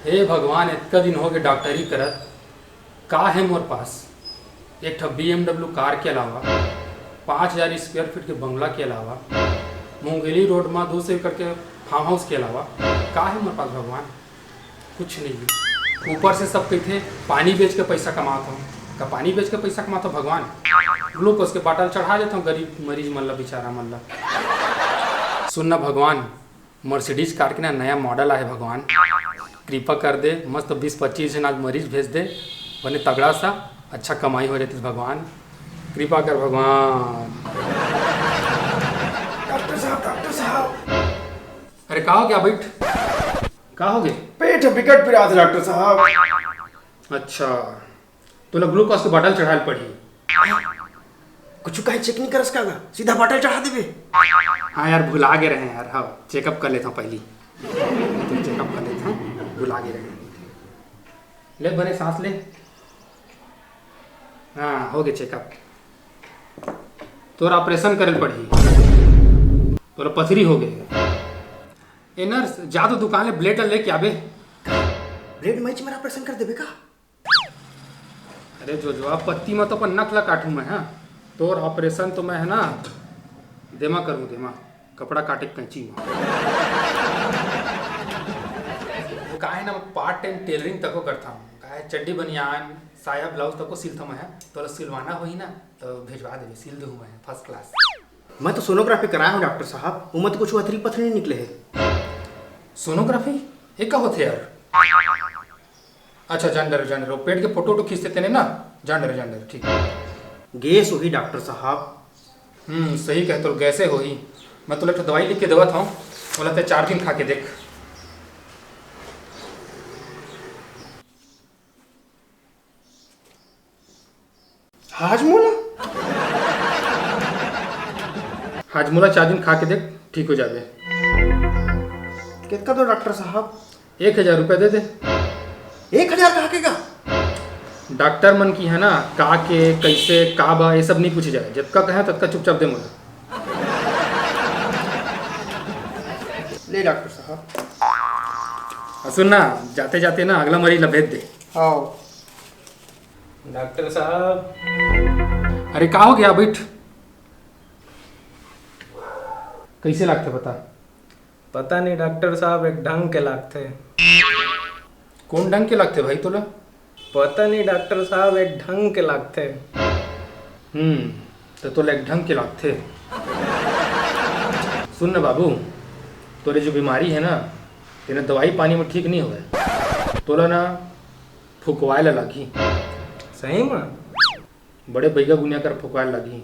हे भगवान, इतना दिन हो गए डॉक्टरी करत। का है मोर पास एक ठो BMW कार के अलावा 5,000 स्क्वायर फीट के बंगला के अलावा मुंगेली रोड में 200 एकड़ के फार्म हाउस के अलावा का है मोर पास भगवान? कुछ नहीं है। ऊपर से सब कहते पानी बेच के पैसा कमाता हूँ। का पानी बेच के पैसा कमाता हूँ भगवान? ग्लूकोज के बाटल चढ़ा देता हूँ गरीब मरीज मन ला, बेचारा मन ला। सुनना भगवान, मर्सिडीज कार के ना नया मॉडल आए भगवान, कृपा कर दे। मस्त 20-25 जन आज मरीज भेज दे, बने तगड़ा सा अच्छा कमाई हो जाती भगवान। कृपा कर भगवान। डॉक्टर साहब, डॉक्टर साहब। अरे का हो गया? बैठ। का हो गए? पेट बिगड़ फिर आज डॉक्टर साहब। अच्छा, तो ग्लूकोज के बाटल चढ़ाल पड़ी। कुछ कहीं चेक नहीं करस का, सीधा बाटल चढ़ा देबे। हाँ यार, भुला गए रहे यार। हाँ, चेकअप कर लेता हूँ पहली। तो चेकअप कर लेता हूँ, भुला गए रहे। ले बने सांस ले। हाँ, हो गए चेकअप। तोरा ऑपरेशन करे पड़ी, तोरा पथरी हो गए। ए नर्स, जा तो दुकान में ब्लेड लेके आबे। ब्लेड मैच मेरा ऑपरेशन कर देबे का? अरे जो आप पत्ती में तो अपन नखला काटूं मैं। हाँ, तोर ऑपरेशन तो मैं है ना देमा करूँ, देमा कपड़ा काटे कैंची में। वो का है ना, पार्ट टाइम टेलरिंग तक को करता हूँ। का है चड्डी बनियान साया ब्लाउज तक को सिलता मैं। तो सिलवाना हो ही ना तो भेजवा देवे, सिल दूँ मैं फर्स्ट क्लास। मैं तो सोनोग्राफी कराया हूँ डॉक्टर साहब, वो मत कुछ अथरी पथरी नहीं निकले है। सोनोग्राफी ये का होते यार? अच्छा, जानडर वो पेट के फोटो खींचते थे ना, जानडर ठीक है। गैस हो ही डॉक्टर साहब। सही कहते हो, गैसे हो ही। मैं तो दवाई लिख के दवा था, बोला था 4 दिन खा के देख। हाजमोला? हाजमोला 4 दिन खा के देख, ठीक हो जावे। कितना दो डॉक्टर साहब? 1,000 रुपया दे दे। 1,000 कहा के का? डॉक्टर मन की है ना, का के कैसे का बा ये सब नहीं पूछे जाए। जितना कहे तत्का चुपचाप दे मुझे। ले डॉक्टर साहब। सुनना, जाते जाते ना अगला मरीज ला भेज दे। आओ डॉक्टर साहब। अरे का हो गया? बैठ। कैसे लागते बता? पता नहीं डॉक्टर साहब, एक ढंग के लागते। कौन ढंग के लागते भाई तोला? पता नहीं डॉक्टर साहब, एक ढंग के लागते। तो तोला एक ढंग के लागते। सुन ना बाबू, तोरे जो बीमारी है ना, तेने दवाई पानी में ठीक नहीं हुआ। तोला ना फुकवाए लगी। सही में? बड़े बैगा गुनिया कर फुकवाए लगी।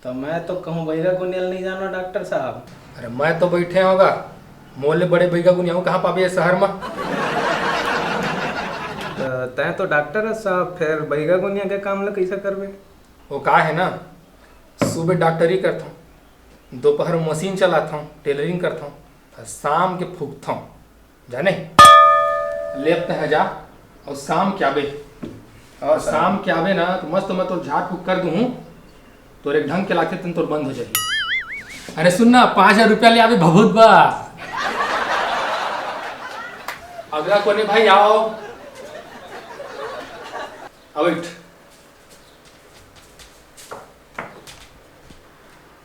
तो मैं तो कहूँ बैगा गुनियल नहीं जाना डॉक्टर साहब। अरे मैं तो बैठे होगा मोले बड़े बैगा गुनिया कहाँ पाबे शहर में। तय तो डॉक्टर है साहब, फिर बैगा गुनिया के काम ला कैसे करबे? वो का है ना, सुबह डॉक्टरी करता हूँ, दोपहर में मशीन चलाता हूँ, टेलरिंग करता हूँ, और शाम के फूकता हूँ। जाने लेपते हैं जा, और शाम क्या बे, और शाम क्या बे ना तो मस्त मैं तो झाड़ फूक कर दूँ, तो एक ढंग के लाके तुम तो बंद हो जाएगी। अरे सुनना, 5,000 रुपया ले आवे बहुत बा। अगला कोने भाई आओ। अवेट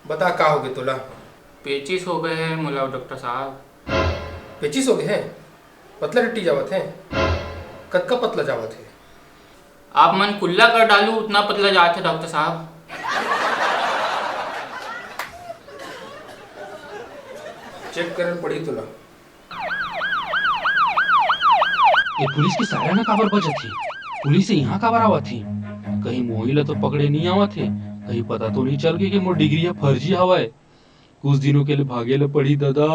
बता का हो गए तोला? पेचिस हो गए हैं मुला डॉक्टर साहब। पेचिस हो गए है? पतला रट्टी जावत है? कद का पतला जावत है? आप मन कुल्ला कर डालू उतना पतला जाते डॉक्टर साहब। चेक करन पड़ी तोला। ये पुलिस की सायरन काबर बजत थी? पुलिस यहाँ काबर आवत थी? कहीं मोहिला तो पकड़े नहीं आवत थे? कहीं पता तो नहीं चल गई कि मोर डिग्री फर्जी हवाए? कुछ दिनों के लिए भागे ले पड़ी दादा।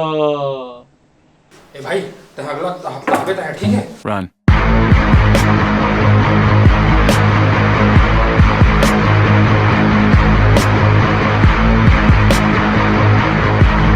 ए भाई, तो अगला हफ्ता आवे तो है, ठीक है? Run.